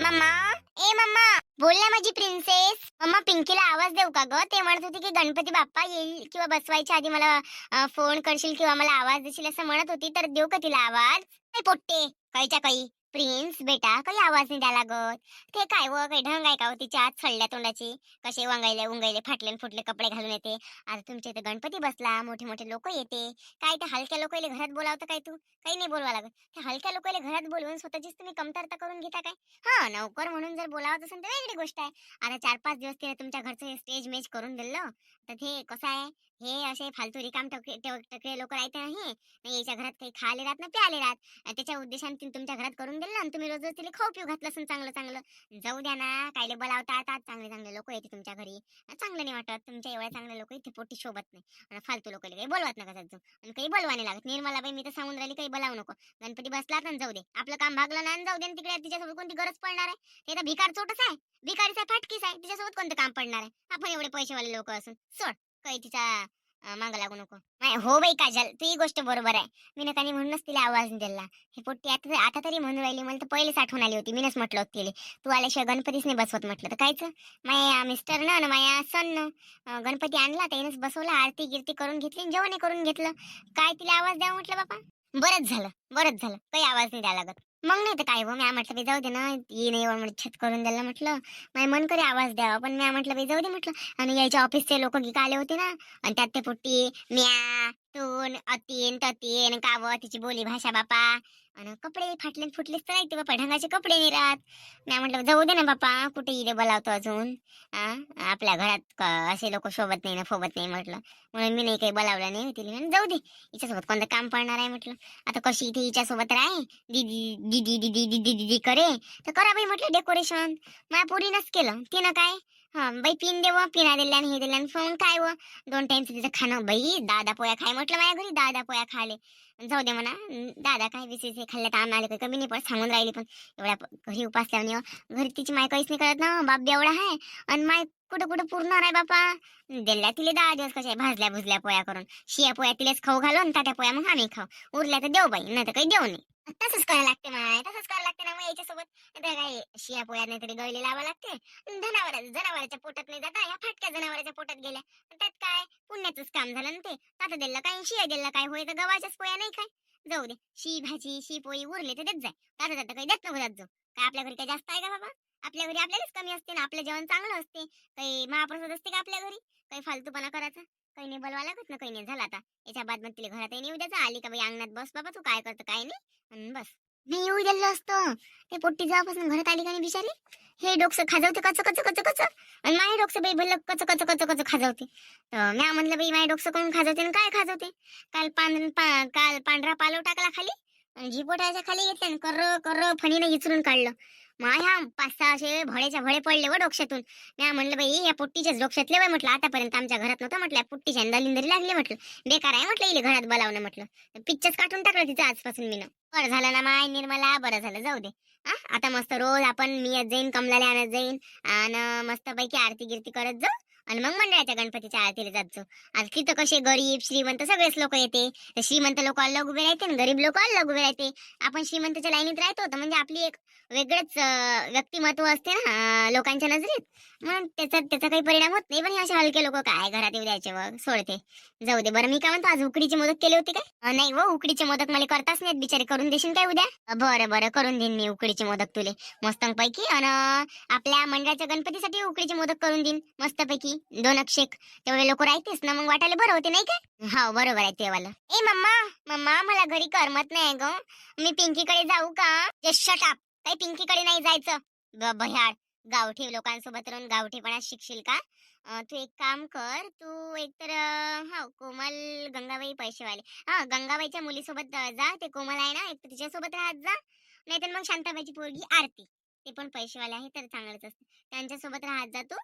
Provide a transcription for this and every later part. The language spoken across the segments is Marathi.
मम्मा, ए मम्मा, बोल ना माझी प्रिन्सेस. मम्मा, पिंकीला आवाज देऊ का ग? ते म्हणत होती की गणपती बाप्पा येईल किंवा बसवायच्या आधी मला फोन करशील किंवा मला आवाज देशील असं म्हणत होती. तर देऊ का तिला आवाज? काय पोट्टे, काहीच्या काही. प्रिन्स बेटा, काही आवाज नाही द्या लागत. ते काय व काही ढंग आहे का हो तिच्या आत सडल्या तोंडाची? कसे वांगायले उंगायले फाटले फुटले कपडे घालून येते. आता तुमच्या इथे गणपती बसला, मोठे मोठे लोक येते. काय ते हलक्या लोकांना घरात बोलावतं काय तू? काही नाही बोलवा लागत. त्या हलक्या लोकांना घरात बोलवून स्वतःचीच तुम्ही कमतरता करून घेता काय? हा, नौकर म्हणून जर बोलावत असेल तर वेगळी गोष्ट आहे. आता 4-5 दिवस तिने तुमच्या घरचं हे स्टेज मेज करून दिलं, तर ते कसं आहे, हे असे फालतू रिकाम टकरे लोक राहते नाही. नाही, याच्या घरात काही खाले राहत ना प्याले राहत. त्याच्या उद्देशाने तिने तुमच्या घरात करून दिलं आणि तुम्ही रोज रोज तिला खाऊ पिऊ घातलं असेल चांगलं चांगलं. जाऊ द्या ना, कायले बोलावतात. आज चांगले चांगले लोक येते तुमच्या घरी. चांगलं नाही वाटत. तुमच्या एवढ्या चांगले लोक इथे पोटी शोभत नाही. आणि फालतू लोकांना काही बोलवत नका जात जाऊ. आणि काही बोलवा नाही लागत. निर्मला बाई, मी तर सांगून राहिली, काही बोलावू नको. गणपती बसला तर जाऊ दे. आपलं काम भागलं ना, जाऊ दे. आणि तिकडे तिच्यासोबत कोणती गरज पडणार आहे? ते तर भिकार चोटच आहे. भिकारीचा फाटकीच आहे. तिच्यासोबत कोणतं काम पडणार आहे? आपण एवढे पैसेवाले लोक असून सोड. काही तिचा मागं लागू नको. नाही हो बाई काजल, तू ही गोष्ट बरोबर आहे. मी नकानी म्हणूनच तिला आवाज दिला. हे पोट्टी आता आता तरी म्हणून राहिली. मला तर पहिलेच आठवण आली होती. मीनच म्हटलं होतं तिला, तू आल्याशिवाय गणपतीच नाही बसवत म्हटलं. तर कायच माया मिस्टर न माया सन गणपती आणला, त्यानेच बसवला. आरती गिरती करून घेतली, जेवण करून घेतलं. काय तिला आवाज द्यावा म्हटलं बापा? बरंच झालं, बरंच झालं. काही आवाज नाही द्यावा लागत. मग नाही तर काय हो, मी म्हटलं बाई जाऊ दे ना, ये नाही एवढं छत करून दिलं म्हटलं. माझ्या मन करे आवाज द्यावा, पण मी म्हटलं बाई जाऊ दे म्हटलं. आणि यायच्या ऑफिसचे लोक गिका आले होते ना, आणि त्यात ते पुट्टी म्या तून अतीन ततीन काव तिची बोली भाषा बापा. आणि कपडे फाटले फुटलेच तर राहते बापा, ढंगाचे कपडे नाही राहत. मी म्हटलं जाऊ दे ना बापा, कुठे इथे बोलावतो अजून. आपल्या घरात असे लोक शोभत नाही ना फोबत नाही म्हटलं. म्हणून मी नाही काही बोलावलं नाही तिला. जाऊ दे, हिच्यासोबत कोणतं काम पडणार आहे म्हटलं. आता कशी इथे हिच्यासोबत राही, दीदी दीदी दीदी दीदी दीदी करे, तर करा बाई म्हटलं डेकोरेशन. माझ्या पोरीनंच केलं. तिनं काय, हा बाई पिन देव, पिना दिल्या आणि हे दिल्या आणि फोन काय व 2 टाइमचं तिचं खाणं. बाई दादा पोया खाय म्हटलं माझ्या घरी, दादा पोया खाले. जाऊ दे म्हणा, दादा काय विशेष हे खाल्लं तर आम्हाला काही कमी नाही पडत, सांगून राहिली. पण एवढ्या घरी उपास लावणे घरी तिची माय काहीच नाही करत ना, बाप एवढा आहे. आणि माय कुठं कुठं पुरणार आहे बापा. दिल्या तिले 10 दिवस कशा भाजल्या भुजल्या पोया करून. शिया पोया तिलेच खाऊ घालून, ताट्या पोया मग आम्ही खाऊ. उरल्या तर देऊ बाई, नाही तर काही देऊ नाही. तसंच करायला लागते माय, तसंच करायला लागते ना. मग याच्यासोबत आता काय शिया पोया नाही तरी गळले लावा लागते. जनावराच्या पोटात नाही जाता, ह्या फाटक्या जनावराच्या पोटात गेल्या. त्यात काय पुण्याचंच काम झालं ना ते. ताता दिलं काय, शिया दिलं काय, होय तर गव्हाच्याच पोया नाही काय. जाऊ दे, शी भाजी शी पोळी उरले तर देत जाय. ताता ताता काही देत नको जात जाऊ. काय आपल्या घरी काय जास्त आहे का बाबा? आपल्या घरी आपल्यालाच कमी असते ना. आपलं जेवण चांगलं असते. काही महाप्रसाद असते का आपल्या घरी? काही फालतूपणा करायचा काही नाही, बोलवा लागत ना. काही नाही झालं आता. याच्या बाद मग तिला घरातही नाही उद्याचा. आली का बाई अंगणात बस बाबा, तू काय करतं काय नाही, आणि बस. मी येऊ दिलं असतं. ते पोट्टी जेव्हापासून घरात आली का नाही बिचारी, हे डोकं खाजवते कच कच कच कच. आणि माय डोकं बाई भरलं कच कच कच कच खाजवते. तर म्या म्हणलं बाई माय डोकं कोण खाजवते आणि काय खाजवते. काल पांढरा पालव टाकला खाली, आणि झिपोटाच्या खाली घेतले आणि कर्र कर्र फणीनं इचरून काढलं. ह्या 5-6 असे भडेच्या भडे पडले व डोक्यातून. म्या म्हणलं बाई या पोट्टीच्याच डोक्यातले बाई म्हटलं. आतापर्यंत आमच्या घरात नव्हतं म्हटलं. पुट्टीच्या दलिंदरी लागली म्हटलं. बेकार आहे म्हटलं इले घरात बोलावणं म्हटलं. पिच्चच काढून टाकलं तिचं आजपासून मीनं. बरं झालं ना माय निर्मला, बरं झालं. जाऊ दे. आता मस्त रोज आपण मी येत जाईन, कमलाला आणत जाईन, आणि मस्त पैकी आरती गिरती करत जाऊ. आणि मग मंडळाच्या गणपतीच्या आरतीला जात जाऊ. आता तिथं कसे गरीब श्रीमंत सगळेच लोक येते. श्रीमंत लोक अलग उभे राहते आणि गरीब लोक अलग उभे राहते. आपण श्रीमंतच्या लाईनीत राहतो तर म्हणजे आपली एक वेगळंच व्यक्तिमत्व असते ना लोकांच्या नजरेत. म्हणून त्याचा काही परिणाम होत नाही. पण हे असे हलके लोक काय घरात येऊ द्यायचे व सोडते. जाऊ दे. बरं मी काय म्हणतो, आज उकडीचे मोदक केले होते काय? नाही व, उकडीचे मोदक मला करताच नाहीत बिचारे. करून देशील काय उद्या? बरं बरं, करून देईन मी उकडीचे मोदक तुले मस्तपैकी. आणि आपल्या मंडळाच्या गणपतीसाठी उकडीचे मोदक करून देईन मस्तपैकी. 2 शेक तेवढे लोक राहतेस ना, मग वाटायला बरं होते नाही काय? हो बरोबर आहे तेवाला. ए मम्मा, मम्मा मला घरी करमत नाही ग. मी पिंकीकडे जाऊ का? Just shut up. काही पिंकीकडे नाही जायचं. भयाड गावठी लोकांसोबत राहून गावठीपणा शिकशील का? तू एक काम कर, तू एकतर कोमल गंगाबाई पैसेवाले, गंगाबाईच्या मुलीसोबत जा. ते कोमल आहे ना, एक तिच्यासोबत राहत जा. नाहीतर मग शांताबाईची पोरगी आरती, ते पण पैसेवाले आहे तर चांगलंच असतं. त्यांच्यासोबत राहत जा तू.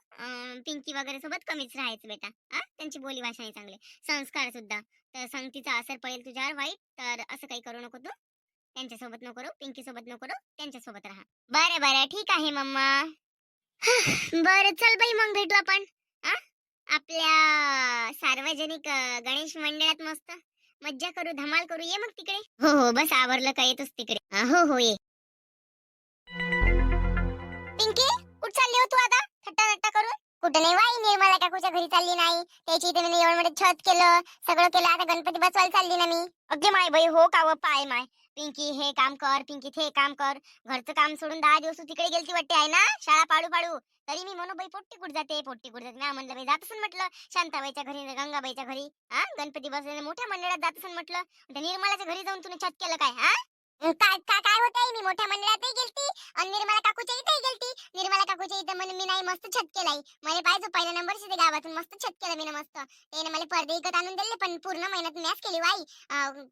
पिंकी वगैरे सोबत कमीच राहायचं बेटा. त्यांची बोली भाषा आहे चांगली, संस्कार सुद्धा. तर संगतीचा असर पडेल तुझ्यावर वाईट, तर असं काही करू नको तू. त्यांच्यासोबत नको राहू, पिंकी सोबत नको राहू, त्यांच्यासोबत राहा. बरं बरं ठीक आहे मम्मा. बरं चल बाई, मग भेटू आपण आपल्या सार्वजनिक गणेश मंडळात. मस्त मज्जा करू, धमाल करू. ये मग तिकडे. हो हो, बस आवरलं का, येतोच तिकडे. हो हो ये. पिंकी कुठं चालली हो तू आता थट्टा नट्टा करून? कुठं नाही बाई, निर्मला काकूच्या घरी चालली नाही. त्याची इथे मी एवढं मोठं छत केलं, सगळं केलं, आता गणपती बसवायला चालली ना मी. अगदी माय बाई हो का व पाय माय. पिंकी हे काम कर, पिंकी ते काम कर. घरचं काम सोडून 10 दिवस तू तिकडे गेलती वाटते आहे ना, शाळा पाडू पाडू. तरी मी म्हणू बाई पोट्टी कुठं जाते, पोट्टी कुठं जाते. मी म्हणलं बाई जात असून म्हटलं शांताबाईच्या घरी, गंगाबाईच्या घरी, हा गणपती बसवायला मोठ्या मंडळात जात असून म्हटलं. त्या निर्मलाच्या घरी जाऊन तुने छत केलं काय? हा काय काय काय होतंय? मी मोठ्या मंडळातही गेलती आणि निर्मला काकूच्या इथेही गेलती. निर्मला काकूच्या इथं म्हणून मी नाही मस्त छत केलाय. मला पाहिजे पहिला नंबर ते गावातून मस्त छत केलं मी ना मस्त. त्याने मला पडदे विकत आणून दिले, पण पूर्ण मेहनत मॅच केली बाई.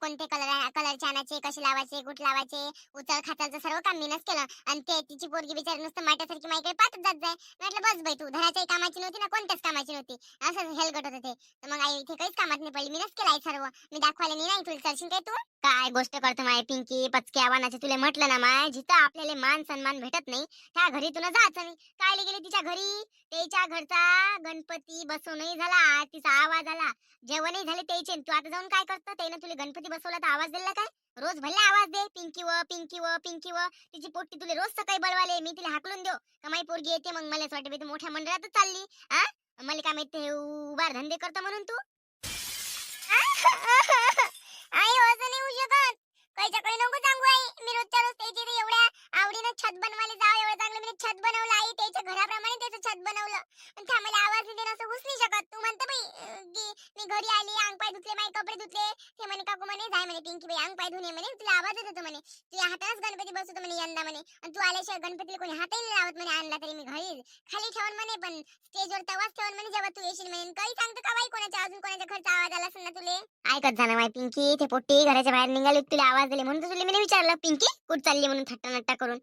कोणते कलर आणायचे, कसे लावायचे, कुठे लावायचे, उचल खाचालचं सर्व काम मीनच केलं. आणि ते तिची पोरगी बिचारी नुसतं माट्यासारखी माईकडे पाहतच जात जाय. म्हटलं बस बाई, तू घराच्याही कामाची नव्हती ना कोणत्याच कामाची नव्हती, असं हेलगट होतं ते. तर मग आई इथे काहीच कामात नाही पडली, मीनच केलाय सर्व. मी दाखवायला नाही तुला चालशील काय तू? काय गोष्ट करतो माय पिंकी, पचके आव्हानाचे तुला म्हटलं ना माय, जिथं आपल्याला मान सन्मान भेटत नाही त्या घरी तुला जायचं नाही. काय गेली तिच्या घरी, त्याच्या घरचा गणपती बसवूनही झाला, तिचा आवाज आला, जेवणही झाले त्याचे. तू आता जाऊन काय करतो? त्यानं तुला गणपती बसवला तर आवाज दिला काय? रोज भल्ला आवाज दे, पिंकी व पिंकी व पिंकी व. तिची पोट्टी तुला रोज सकाळी बळवाले, मी तिला हाकलून देऊ का माई पोरगी येते? मग मला असं वाटतं तू मोठ्या मंडळातच चालली. हा मला काय माहिती उभार धंदे करतो म्हणून तू. आई असं नाही होऊ शकत. काहीच्या काही नको सांगू आई. मी रोजच्या रोज त्याची एवढ्या आवडीनं छत बनवायला जाव, एवढं चांगलं मी छत बनवलं आई, त्याच्या घराप्रमाणे त्याचं छत बनवलं. पण त्या मला आवाज नाही देणं असं होऊच नाही शकत. तू म्हणते बाई की मी घरी आली, अंग पाय धुतले, माझे कपडे धुतले, ते म्हणे काकू म्हणे जाय म्हणे पिंकी बाई अंग पाय धुणे म्हणे, तुला आवाज येत होतो म्हणे, तुझ्या हातानेच गणपती बसवतो म्हणे यंदा म्हणे. आणि तू आल्याशिवाय गणपतीला कोणी हातही नाही लावत म्हणे, आणला तरी मी घरी खाली ठेवून म्हणे, पण स्टेजवर तवाच ठेवून म्हणे जेव्हा तू येशील म्हणे. काही सांगतो का बाई कोणाच्या अजून कोणाच्या घरचा आवाज आला असेल ना तुले? ऐकत झालं माय पिंकी, ते पोट्टी घराच्या बाहेर निघाली तुला आवाज दिले म्हणून तुला मी विचारलं पिंकी कुठं चालली म्हणून थट्टा नट्टा करून.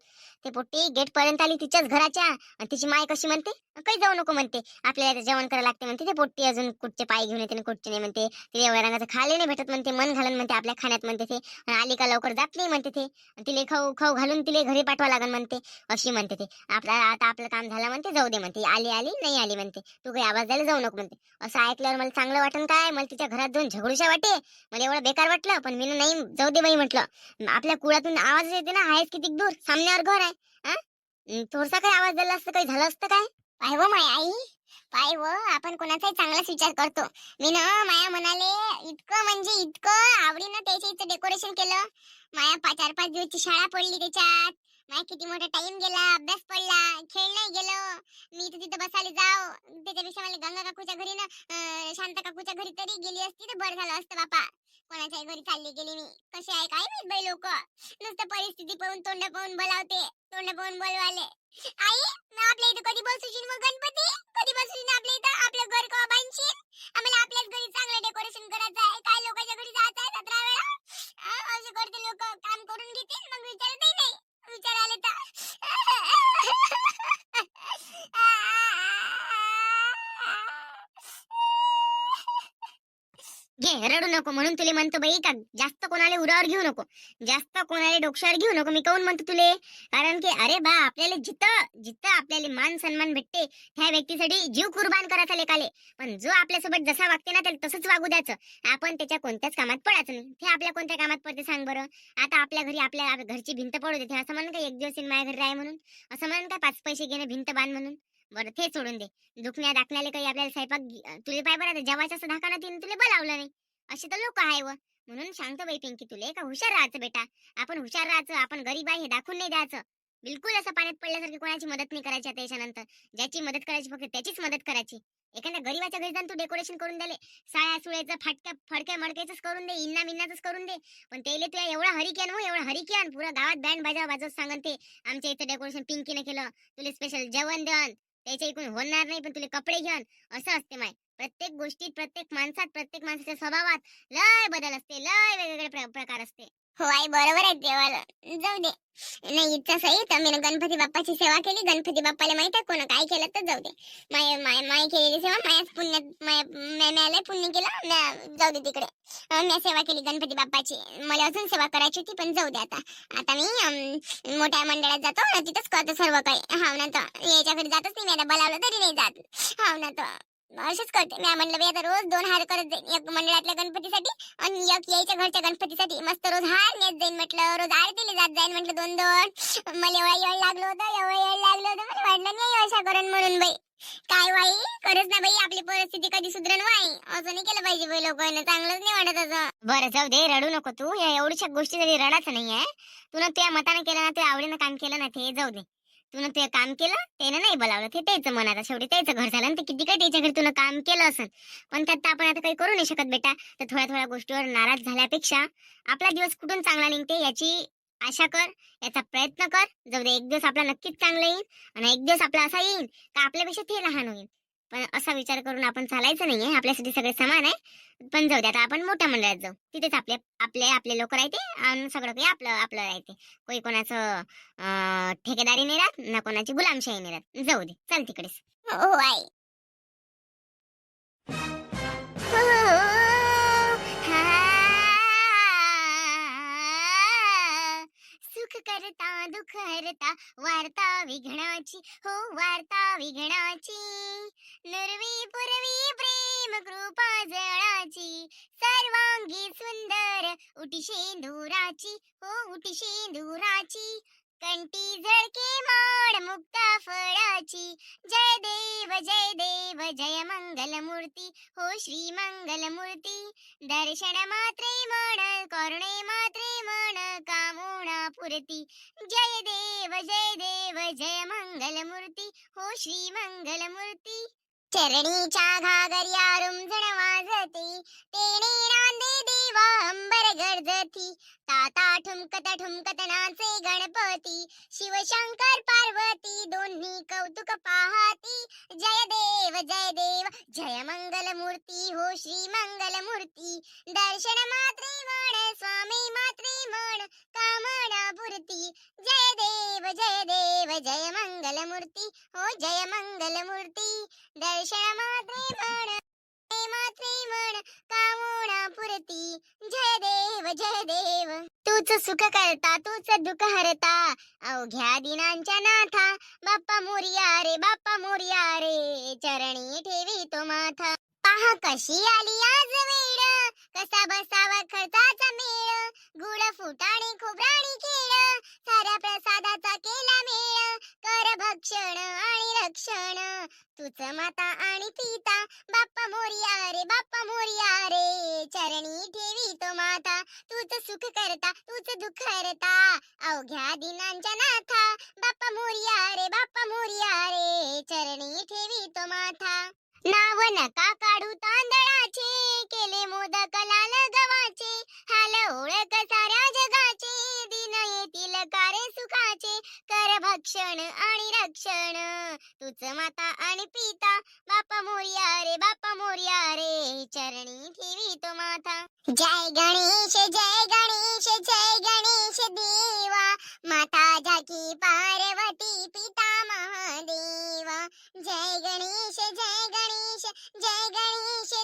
ते पोट्टी गेट पर्यंत आली तिच्याच घराच्या, आणि तिची माय कशी म्हणते काही जाऊ नको म्हणते, आपल्याला जेवण करायला लागते म्हणते. ते पोट्टी अजून कुठचे पाय घेऊन येते कुठचे नाही म्हणते, तिला एवढ्या रंगाचं खाले नाही भेटत म्हणते, मन घालून म्हणते आपल्या खाण्यात म्हणते. ते आली का लवकर जात नाही म्हणते, ते तिले खाऊ खाऊ घालून तिले घरी पाठवा लागन म्हणते, अशी म्हणते. ते आता आपलं काम झालं म्हणते, जाऊ दे म्हणते, आली आली नाही आली म्हणते, तू काही आवाज द्यायला जाऊ नको म्हणते. असं ऐकल्यावर मला चांगलं वाटन काय? मला तिच्या घरात जाऊन झगडूशा वाटे, मला एवढं बेकार वाटलं. पण मी नाही जाऊ दे बाई म्हटलं, आपल्या कुळातून आवाज येते ना, आहेच किती दूर, सामन्यावर घर आहे. थोडसा काही आवाज दिला असतं काही झालं असतं काय? पाय व माय आई, पाय व आपण कोणाचाही चांगलाच विचार करतो. मी ना माया म्हणाले इतकं म्हणजे इतकं आवडीनं त्याच्या इथं डेकोरेशन केलं. माया 4-5 दिवसची शाळा पडली त्याच्यात, माया किती मोठा टाइम गेला, अभ्यास पडला, खेळ नाही गेलो. मी तर तिथं बसायला जाव, त्याच्यापेक्षा मला गंगा काकूच्या घरी ना शांता काकूच्या घरी तरी गेली असती तर बरं झालं असतं बापा. कोणाच्याही घरी चालली गेली मी. कसे आहे काय माहित बाई लोक, नुसतं परिस्थिती पाहून तोंड पाहून बोलावते, तोंड पाहून बोलवाले. आई ना आपल्या इथं कधी बसवशील मग गणपती? कधी बसवशील ना आपल्या इथं? आपलं घर कवा बांधशील? आम्हाला आपल्याच घरी चांगलं डेकोरेशन करायचं आहे, काय लोकांच्या घरी जायचं आहे 17 वेळा? असे करते लोक, काम करून घेतील मग विचारतही नाही, विचार आले तर. घे रडू नको म्हणून तुले म्हणतो बाई का जास्त कोणाला उरावर घेऊ नको, जास्त कोणाला डोक्यावर घेऊ नको. मी काऊन म्हणतो तुले, कारण की अरे बा आपल्याला जिथं जिथं आपल्याला मान सन्मान भेटते त्या व्यक्तीसाठी जीव कुर्बान करायचा लेकाले. पण जो आपल्यासोबत जसा वागते ना त्याला तसंच वागू द्यायचं. आपण त्याच्या कोणत्याच कामात पडायचं नाही. ते आपल्या कोणत्या कामात पडते सांग बरं? आता आपल्या घरी आपल्या घरची भिंत पडू देते असं म्हणून काय एक दिवस माझ्या घरी राह म्हणून, असं म्हणून काय 5 पैसे घेणे भिंत बांध म्हणून? बरं ते सोडून दे, दुखण्या दाखण्याला काही आपल्याला स्वयंपाक तुले पाय बरं जेवायचं असं धाकाना तिने तुला बोलावलं नाही, असे तर लोक आहे. व म्हणून सांगतो बाई पिंकी तुले का हुशार राहायचं बेटा, आपण हुशार राहायचं, आपण गरीब आहे हे दाखवून नाही द्यायचं. बिलकुल असं पाण्यात पडल्यासारखी कोणाची मदत नाही करायची. आता याच्यानंतर ज्याची मदत करायची फक्त त्याचीच मदत करायची. एखाद्या गरीबाच्या घरी जाऊन तू डेकोरेशन करून दिले, साळ्या सुळ्याचं फाटक्या फडक्या मडक्याच करून दे, इन्ना मिन्नाच करून दे, पण त्याला तुला एवढा हरिकेन हो, एवढा हरिकेन पुरा गावात बँड बाजा वाजवत सांगन ते आमच्या इथं डेकोरेशन पिंकीने केलं, तुला स्पेशल जेवण देऊन, त्याच्या इकडून होणार नाही पण तुला कपडे घेऊन, असं असते माय. प्रत्येक गोष्टीत, प्रत्येक माणसात, प्रत्येक माणसाच्या स्वभावात लय बदल असते, लय वेगवेगळे प्रकार असते. हो आई बरोबर आहे देवाला, जाऊ दे. नाही इच्छा सही तर मी गणपती बाप्पाची सेवा केली. गणपती बाप्पाला माहित आहे कोण काय केलं तर जाऊ दे. माय माय माय केलेली सेवा मायाच पुण्यात म्याला पुण्य केलं, जाऊ दे तिकडे. मी सेवा केली गणपती बाप्पाची, मला अजून सेवा करायची होती पण जाऊ दे. आता मी मोठ्या मंडळात जातो ना, तिथंच करतो सर्व काही. हाव ना तर याच्या घरी जातच नाही, मी बोलावलं तरी नाही जात. हाव ना तर असंच करते मी. म्हणलं बाई आता रोज 2 हार करत जाईन, एक मंडळातल्या गणपतीसाठी आणि एक यायच्या घरच्या गणपतीसाठी. मस्त रोज हार नेत जाईन म्हटलं, रोज आरतीला जात जाईन म्हटलं 2-2. मला एवढा येळ लागलं होतं, एवढं येळ लागलं होतं, मला वाटलं नाही अशा करण म्हणून बाई. काय बाई खरंच ना बाई, आपली परिस्थिती कधी सुधरण बाई. असं नाही केलं पाहिजे बाई, लोकांना चांगलंच नाही वाटत असं. बरं जाऊ दे, रडू नको तू. या एवढ्याशा गोष्टीसाठी रडायचं नाहीये. तू ना तुझ्या मताने केलं ना, तुझ्या आवडीनं काम केलं ना, ते जाऊ दे. तू ते काम केलं, त्यानं नाही बोलावलं, ते त्याचं मन. आता शेवटी त्याचं घर झालं, ते किती काय त्याच्या घरी तुला काम केलं असेल, पण त्यात आपण आता काही करू नाही शकत बेटा. तर थोड्या थोड्या गोष्टीवर नाराज झाल्यापेक्षा आपला दिवस कुठून चांगला निघते याची आशा कर, याचा प्रयत्न कर. जाऊ दे, एक दिवस आपला नक्कीच चांगला येईल आणि एक दिवस आपला असा येईल का आपल्यापेक्षा ते लहान होईल. पण असा विचार करून आपण चालायचं नाहीये, आपल्यासाठी सगळे समान आहे. पण जाऊ दे, आता आपण मोठ्या मंडळात जाऊ, तिथेच आपले आपले आपले लोक राहते आणि सगळं काही आपलं आपलं राहते. कोणी कोणाचं ठेकेदारी नाही राहत ना, कोणाची गुलामशाही नाही राहत. जाऊ दे, चल तिकडेच. हो आई. सुख करता दुःख हरता वार्ता विघ्नाची, हो वार्ता विघ्नाची. नुरवी पुरवी प्रेम कृपा जळाची, सर्वांगी सुंदर उटी शेंदुराची, हो उटी शेंदुराची. कंठी झळके माड मुक्ता फळाची. जय देव जय देव जय मंगल मूर्ती, हो श्री मंगल मूर्ती. दर्शन मात्रे मन करुणे मात्रे मन कामना पुरती. जय देव जय मंगल मूर्ती, हो श्री मंगल मूर्ती. चरणीच्या घागर्या रुंजण वाजती, तेणे रांदे देवा अंबर गर्जती. ताता ठुमकत ठुमकत नाचे गणपती, शिवशंकर पार्वती दोन्ही कौतुक पाहती. जय देव जय मंगल मूर्ती, हो श्री मंगल मूर्ती. दर्शन मात्रे मन स्वामी मात्रे मन कामना पुरती. जय देव जय मंगल मूर्ती, हो जय मंगल मूर्ती. दर्शन मात्रे मन कामना पुरती. जय देव तूच सुख करता तूच दुःख हरता, अवघ्या दिनांच्या नाथा. बाप्पा मोरया रे चरणी ठेवी तो माथा. पहा कशी आली आज वेळ, कसा बसावा खर्चाचा मेळ. गुळ फुटाणे खोबराणी केळ, साऱ्या प्रसादाचा केला मेळ. कर भक्षण आणि रक्षण तुझ माता आणि पिता. बाप्पा मोरया रे चरणी ठेवी तो माथा. तूच सुख करता तूच दुःख हरता, अवघ्या दिनांच्या नाथा. बाप्पा मोरया रे चरणी ठेवी तो माथा. नाव नका काढू तांदळाचे, केले मोदक लाल गव्हाचे. हाल ओळख साऱ्या जगाचे, दिन येतील कारे सुखाचे. कर भक्षण आणि रक्षण तुझ माता आणि पिता. बाप्पा मोरया रे चरणी ठेवी तो माथा. जय गणेश देवा, माता जाकी पार्वती पिता महादेवा. जय गणेश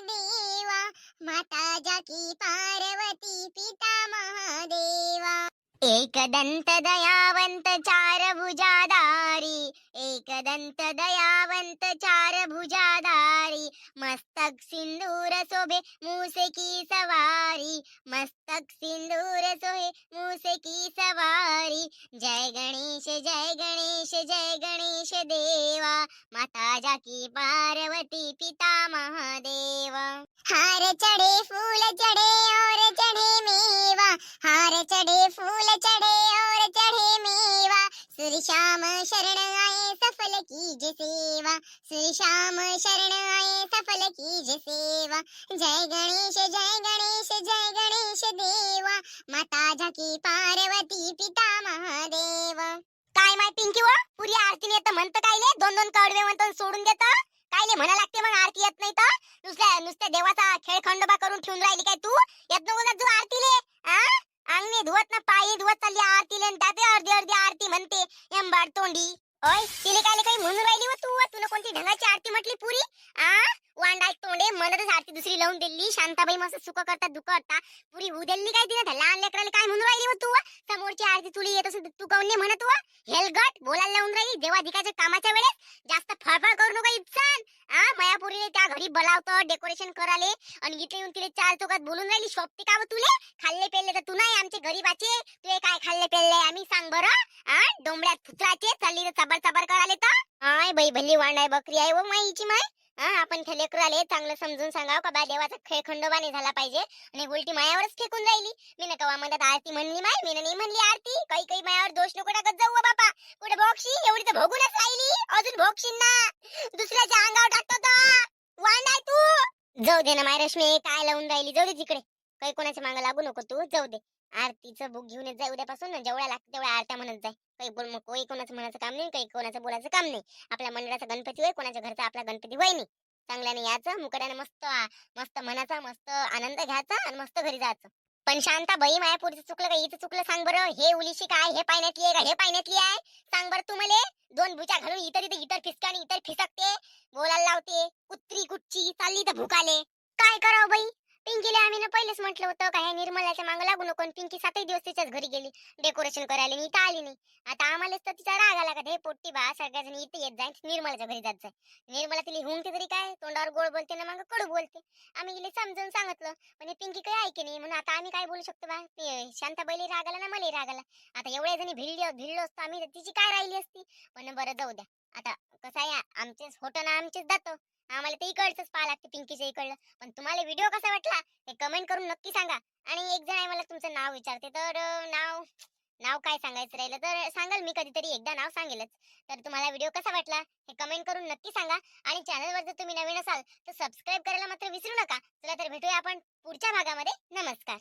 देवा, माता जाकी पार्वती पिता महादेवा. एक दंत दयावंत चार भुजाधारी, एक दंत दयावंत चार भुजाधारी. मस्तक सिंदूर शोभे मूसे की सवारी, मस्तक सिंदूर सोहे मूसे की सवारी. जय गणेश देवा, माता जाकी पार्वती पिता महादेवा. हार चढ़े फूल चढ़े और चढ़े मेवा, हार चढ़े फूल चढ़े और चढ़े मेवा. श्री श्याम शरण आए सफल कीजे सेवा, श्री श्याम शरण आए सफल कीजे सेवा. जय गणेश देवा, माता जाकी पार्वती पिता महादेव. काय माय पिंकी व पुरी आरती येत म्हणत कायले 2-2 कडवे म्हणत सोडून देत कायले म्हणा लागते. मग आरती येत नाही तर नुसत्या देवाचा खेळ खंडोबा करून ठेवून राहिली काय तू? येत नको ना तू आरतीले. अंगणे धुवत ना पायी धुवत चालली आरतीले, त्याते अर्धी आरती म्हणते एंबाड तोंडी. ओय तिले कायले काही म्हणून राहिली व तू कोणती ढंगाची आरती म्हटली पुरी? वांडाल तोंडे मनतच आरती दुसरी लावून दिली. शांताबाई मस्त सुख करता दुःख करता पुरी उदेलली काय तिने. लहान लेकराला काय म्हणून राहिली व तू? समोरची आरती तुली येत असेल तू काऊन नाही म्हणत व? हेलगट बोलायला लावून राहिली देवाधिकाच्या कामाच्या वेळेस. जास्त फळफळ करू नका इप्सान. मायापुरीने त्या घरी बोलावतं डेकोरेशन कराले आणि इथे येऊन तिला चार चौकात बोलून राहिली शोभते का तुले? खाल्ले पेल्ले तर तू नाही आमचे गरीबाचे, तू काय खाल्ले पेल्ले आम्ही सांग बरं. हा डोंबड्यात फुकराचे चालली तर चबर चबर कराले तर हाय बाई भल्ली वांडाय बकरी आहे व माईची माय. हा आपण त्या लेकराले चांगलं समजून सांगाव का बा देवाचा खेळ खंडोबा नाही झाला पाहिजे आणि उलटी मायावरच फेकून राहिली. मी कवा म्हणतात आरती म्हणली माय, मी नाही म्हणली आरती. काही काही मायावर दोष नको टाकत जाऊ बापा. कुठे भोगशी एवढी तर भोगूनच राहिली, अजून भोगशील ना. दुसऱ्याच्या अंगावर टाकतो तर वांडाय तू. जाऊ दे ना माय रश्मी, काय लावून राहिली, जाऊ दे तिकडे. काही कोणाच्या मागं लागू नको तू, जाऊ दे. आरतीचं बुक घेऊन येत जाय उद्यापासून ना, जेवढ्या लागतं तेवढ्या आरत्या म्हणत जाय. काही बोल मग, काही कोणाचं म्हणायचं काम नाही, काही कोणाचं बोलायचं काम नाही. आपल्या मंडळाचा गणपती होय, कोणाच्या घरचा आपला गणपती होय नाही. चांगल्याने यायचं मुकड्याने, मस्त मस्त मनाचा मस्त आनंद घ्यायचा आणि मस्त घरी जायचं. पण शांता बाई माया पुढचं चुकलं का हिचं चुकलं सांग बरं. हे उलीशी काय हे पाण्यातली आहे का हे पाण्यातली आहे सांग बरं तू मले. दोन बुचा घालून इतर फिसकाने इतर फिसकते, बोलायला लावते. कुत्री कुच्ची चालली तर भुकाले. काय करावं बाई. पिंकीला आम्ही ना पहिलेच म्हटलं होतं का ह्या निर्मलाच्या मागं लागू नको. पिंकी 7 दिवस तिच्याच घरी गेली डेकोरेशन करायला आणि इथं आली नाही. आता आम्हालाच तर तिचा राग आला का हे पोट्टी बा सगळ्याजण इथे येत जाय निर्मलाच्या घरी जात जाय. निर्मला तिला हुंगते तरी काय, तोंडावर गोड बोलते ना मग कडू बोलते. आम्ही गेले समजून सांगितलं पण पिंकी काही ऐके नाही. म्हणून आता आम्ही काय बोलू शकतो बा. शांताबाईला राग आला ना मला राग आला. आता एवढ्या जणी भिडलो असतो आम्ही, तिची काय राहिली असती. पण बरं जाऊ द्या. आता कसं आहे आमचेच होतं ना आमचेच जातो. आम्हाला ते इकडचंच पाहा लागते पिंकीच्या इकडलं. पण तुम्हाला व्हिडिओ कसा वाटला ते कमेंट करून नक्की सांगा. आणि एक जण आहे मला तुमचं नाव विचारते तर नाव नाव काय सांगायचं राहिलं तर सांगाल मी कधीतरी एकदा नाव सांगेलच. तर तुम्हाला व्हिडिओ कसा वाटला हे कमेंट करून नक्की सांगा. आणि चॅनलवर जर तुम्ही नवीन असाल तर सबस्क्राईब करायला मात्र विसरू नका. चला तर भेटूया आपण पुढच्या भागामध्ये. नमस्कार.